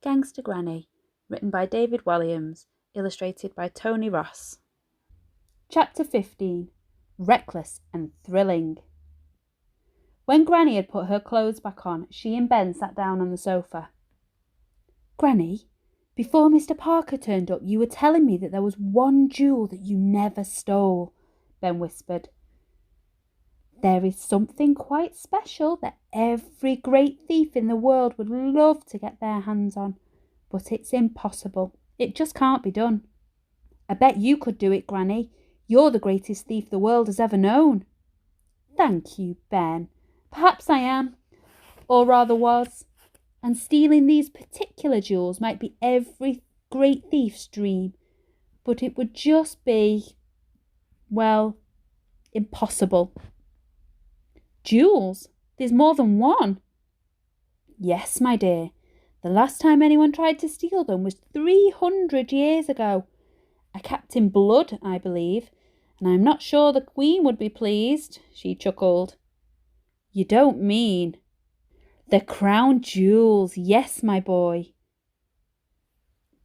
Gangsta Granny, written by David Walliams, illustrated by Tony Ross. Chapter 15. Reckless and Thrilling. When Granny had put her clothes back on, she and Ben sat down on the sofa. Granny, before Mr. Parker turned up, you were telling me that there was one jewel that you never stole, Ben whispered. There is something quite special that every great thief in the world would love to get their hands on, but it's impossible. It just can't be done. I bet you could do it, Granny. You're the greatest thief the world has ever known. Thank you, Ben. Perhaps I am, or rather was, and stealing these particular jewels might be every great thief's dream, but it would just be, well, impossible. Jewels? There's more than one. Yes, my dear. The last time anyone tried to steal them was 300 years ago. A Captain Blood, I believe, and I'm not sure the Queen would be pleased, she chuckled. You don't mean... The crown jewels, yes, my boy.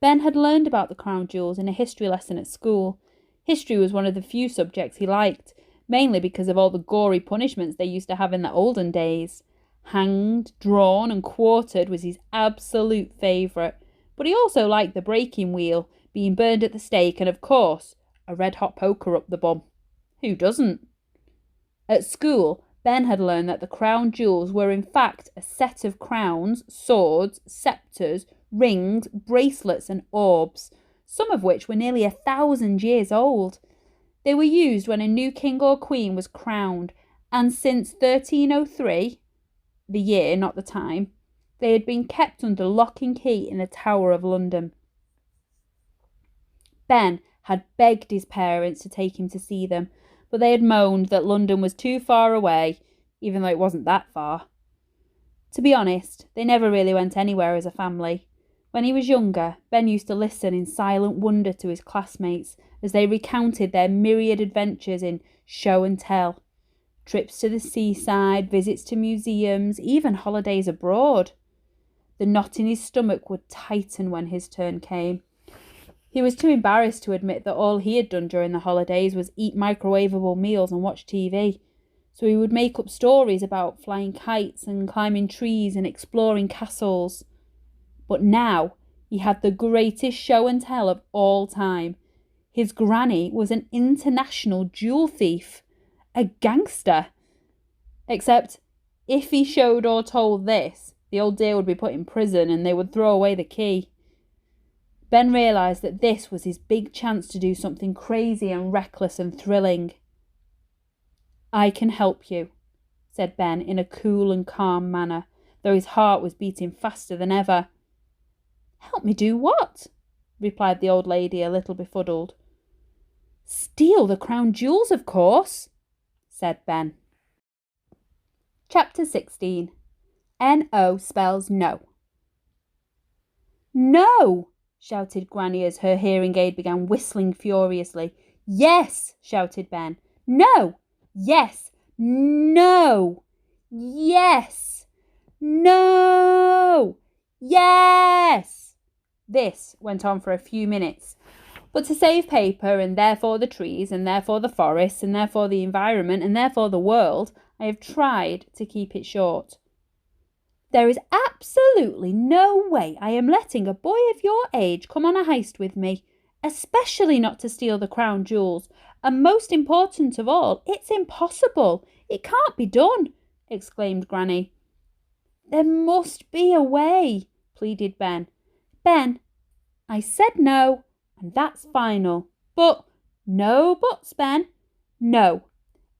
Ben had learned about the crown jewels in a history lesson at school. History was one of the few subjects he liked, mainly because of all the gory punishments they used to have in the olden days. Hanged, drawn and quartered was his absolute favourite, but he also liked the breaking wheel, being burned at the stake, and of course, a red-hot poker up the bum. Who doesn't? At school, Ben had learned that the crown jewels were in fact a set of crowns, swords, sceptres, rings, bracelets and orbs, some of which were nearly 1,000 years old. They were used when a new king or queen was crowned, and since 1303, the year, not the time, they had been kept under lock and key in the Tower of London. Ben had begged his parents to take him to see them, but they had moaned that London was too far away, even though it wasn't that far. To be honest, they never really went anywhere as a family. When he was younger, Ben used to listen in silent wonder to his classmates as they recounted their myriad adventures in show and tell. Trips to the seaside, visits to museums, even holidays abroad. The knot in his stomach would tighten when his turn came. He was too embarrassed to admit that all he had done during the holidays was eat microwavable meals and watch TV. So he would make up stories about flying kites and climbing trees and exploring castles. But now he had the greatest show and tell of all time. His granny was an international jewel thief. A gangster. Except, if he showed or told this, the old dear would be put in prison and they would throw away the key. Ben realised that this was his big chance to do something crazy and reckless and thrilling. I can help you, said Ben in a cool and calm manner, though his heart was beating faster than ever. Help me do what? Replied the old lady, a little befuddled. Steal the crown jewels, of course, said Ben. Chapter 16. N-O spells no. No! Shouted Granny as her hearing aid began whistling furiously. Yes! Shouted Ben. No! Yes! No! Yes! No! Yes! This went on for a few minutes, but to save paper, and therefore the trees, and therefore the forests, and therefore the environment, and therefore the world, I have tried to keep it short. There is absolutely no way I am letting a boy of your age come on a heist with me, especially not to steal the crown jewels, and most important of all, it's impossible. It can't be done, exclaimed Granny. There must be a way, pleaded Ben. Ben, I said no, and that's final. But, no buts, Ben. No.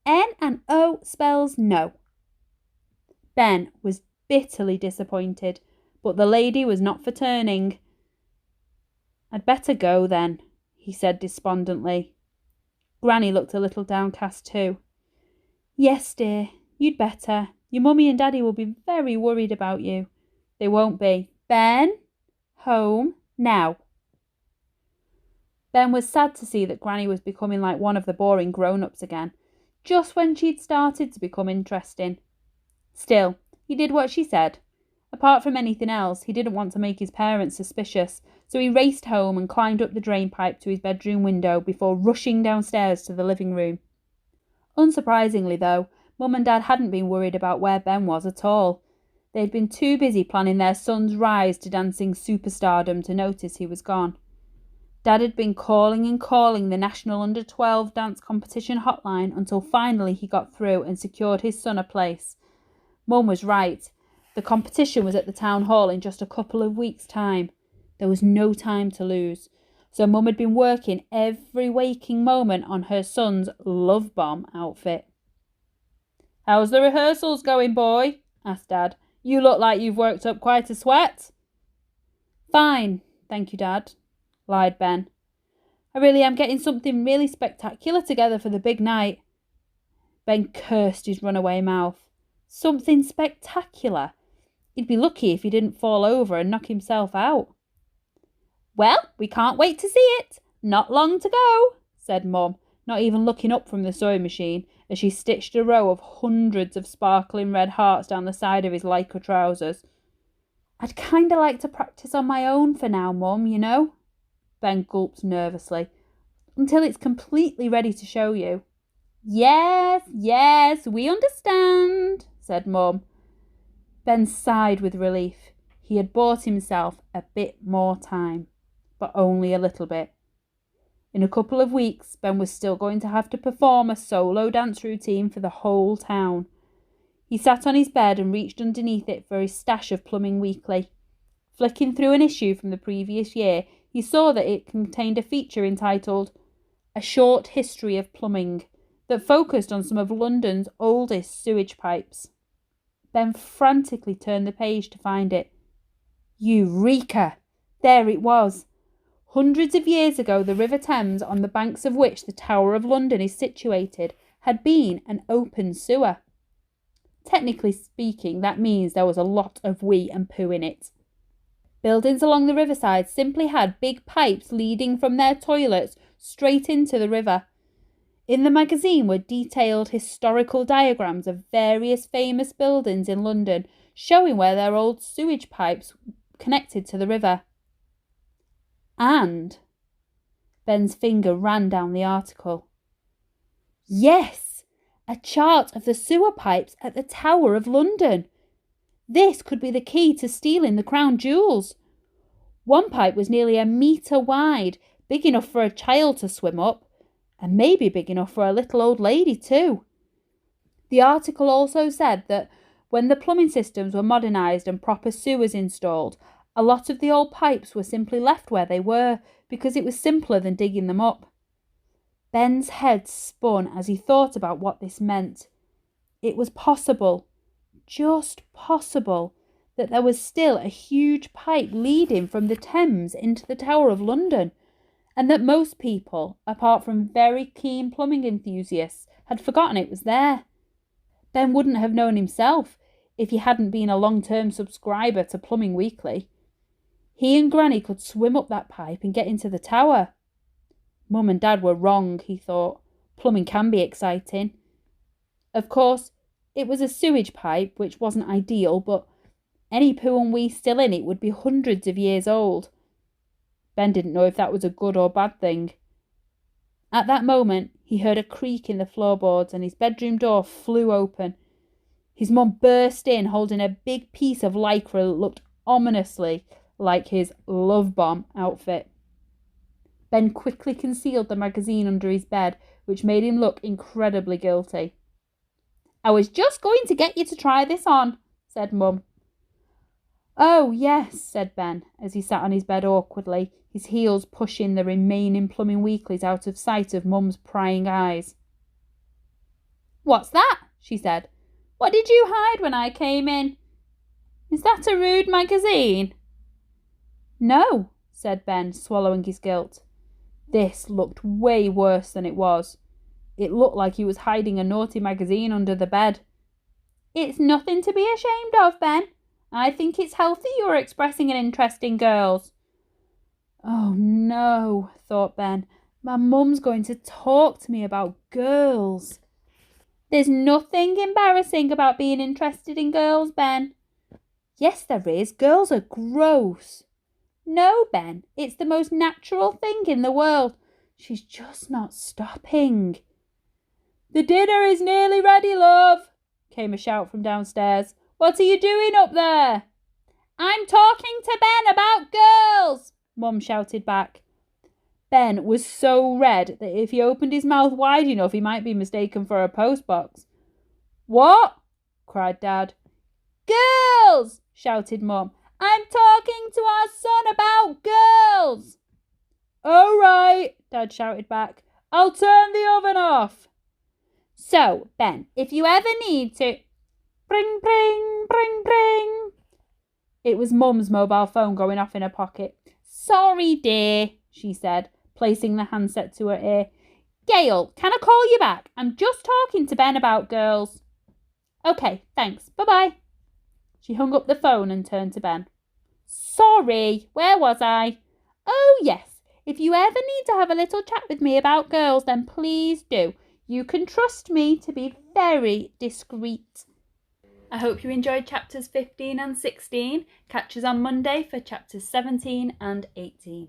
N and O spells no. Ben was bitterly disappointed, but the lady was not for turning. I'd better go then, he said despondently. Granny looked a little downcast too. Yes, dear, you'd better. Your mummy and daddy will be very worried about you. They won't be. Ben, home, now. Ben was sad to see that Granny was becoming like one of the boring grown-ups again, just when she'd started to become interesting. Still, he did what she said, Apart from anything else, he didn't want to make his parents suspicious, so he raced home and climbed up the drain pipe to his bedroom window before rushing downstairs to the living room. Unsurprisingly, though, Mum and Dad hadn't been worried about where Ben was at all. They'd been too busy planning their son's rise to dancing superstardom to notice he was gone. Dad had been calling and calling the National Under-12 dance competition hotline until finally he got through and secured his son a place. Mum was right. The competition was at the town hall in just a couple of weeks' time. There was no time to lose, so Mum had been working every waking moment on her son's love bomb outfit. "How's the rehearsals going, boy?" asked Dad. "You look like you've worked up quite a sweat." "Fine, thank you, Dad," lied Ben. "I really am getting something really spectacular together for the big night." Ben cursed his runaway mouth. Something spectacular. He'd be lucky if he didn't fall over and knock himself out. "Well, we can't wait to see it. Not long to go," said Mum, not even looking up from the sewing machine as she stitched a row of hundreds of sparkling red hearts down the side of his lycra trousers. "I'd kind of like to practice on my own for now, Mum, you know." Ben gulped nervously. "Until it's completely ready to show you." Yes, we understand," said Mum. Ben sighed with relief. He had bought himself a bit more time, but only a little bit. In a couple of weeks, Ben was still going to have to perform a solo dance routine for the whole town. He sat on his bed and reached underneath it for his stash of Plumbing Weekly. Flicking through an issue from the previous year, he saw that it contained a feature entitled "A Short History of Plumbing" that focused on some of London's oldest sewage pipes. Ben frantically turned the page to find it. Eureka! There it was. Hundreds of years ago, the River Thames, on the banks of which the Tower of London is situated, had been an open sewer. Technically speaking, that means there was a lot of wee and poo in it. Buildings along the riverside simply had big pipes leading from their toilets straight into the river. In the magazine were detailed historical diagrams of various famous buildings in London, showing where their old sewage pipes connected to the river. And Ben's finger ran down the article. Yes, a chart of the sewer pipes at the Tower of London. This could be the key to stealing the crown jewels. One pipe was nearly a metre wide, big enough for a child to swim up, and maybe big enough for a little old lady too. The article also said that when the plumbing systems were modernised and proper sewers installed, a lot of the old pipes were simply left where they were because it was simpler than digging them up. Ben's head spun as he thought about what this meant. It was possible, just possible, that there was still a huge pipe leading from the Thames into the Tower of London, and that most people, apart from very keen plumbing enthusiasts, had forgotten it was there. Ben wouldn't have known himself if he hadn't been a long-term subscriber to Plumbing Weekly. He and Granny could swim up that pipe and get into the tower. Mum and Dad were wrong, he thought. Plumbing can be exciting. Of course, it was a sewage pipe, which wasn't ideal, but any poo and wee still in it would be hundreds of years old. Ben didn't know if that was a good or bad thing. At that moment, he heard a creak in the floorboards and his bedroom door flew open. His mum burst in, holding a big piece of lycra that looked ominously like his love bomb outfit. Ben quickly concealed the magazine under his bed, which made him look incredibly guilty. "I was just going to get you to try this on," said Mum. "Oh, yes," said Ben, as he sat on his bed awkwardly, his heels pushing the remaining Plumbing Weeklies out of sight of Mum's prying eyes. "What's that?" she said. "What did you hide when I came in? Is that a rude magazine?" "No," said Ben, swallowing his guilt. This looked way worse than it was. It looked like he was hiding a naughty magazine under the bed. "It's nothing to be ashamed of, Ben. I think it's healthy you're expressing an interest in girls." "Oh no," thought Ben. "My mum's going to talk to me about girls." "There's nothing embarrassing about being interested in girls, Ben." Yes, there is. Girls are gross. No, Ben, it's the most natural thing in the world. She's just not stopping. The dinner is nearly ready, love, came a shout from downstairs. What are you doing up there? I'm talking to Ben about girls, Mum shouted back. Ben was so red that if he opened his mouth wide enough, he might be mistaken for a postbox. What? Cried Dad. Girls, shouted Mum. I'm talking to our son about girls. All right, Dad shouted back. I'll turn the oven off. So, Ben, if you ever need to... Bring, bring, bring, bring. It was Mum's mobile phone going off in her pocket. Sorry, dear, she said, placing the handset to her ear. Gail, can I call you back? I'm just talking to Ben about girls. Okay, thanks. Bye-bye. She hung up the phone and turned to Ben. Sorry, where was I? Oh, yes. If you ever need to have a little chat with me about girls, then please do. You can trust me to be very discreet. I hope you enjoyed chapters 15 and 16. Catch us on Monday for chapters 17 and 18.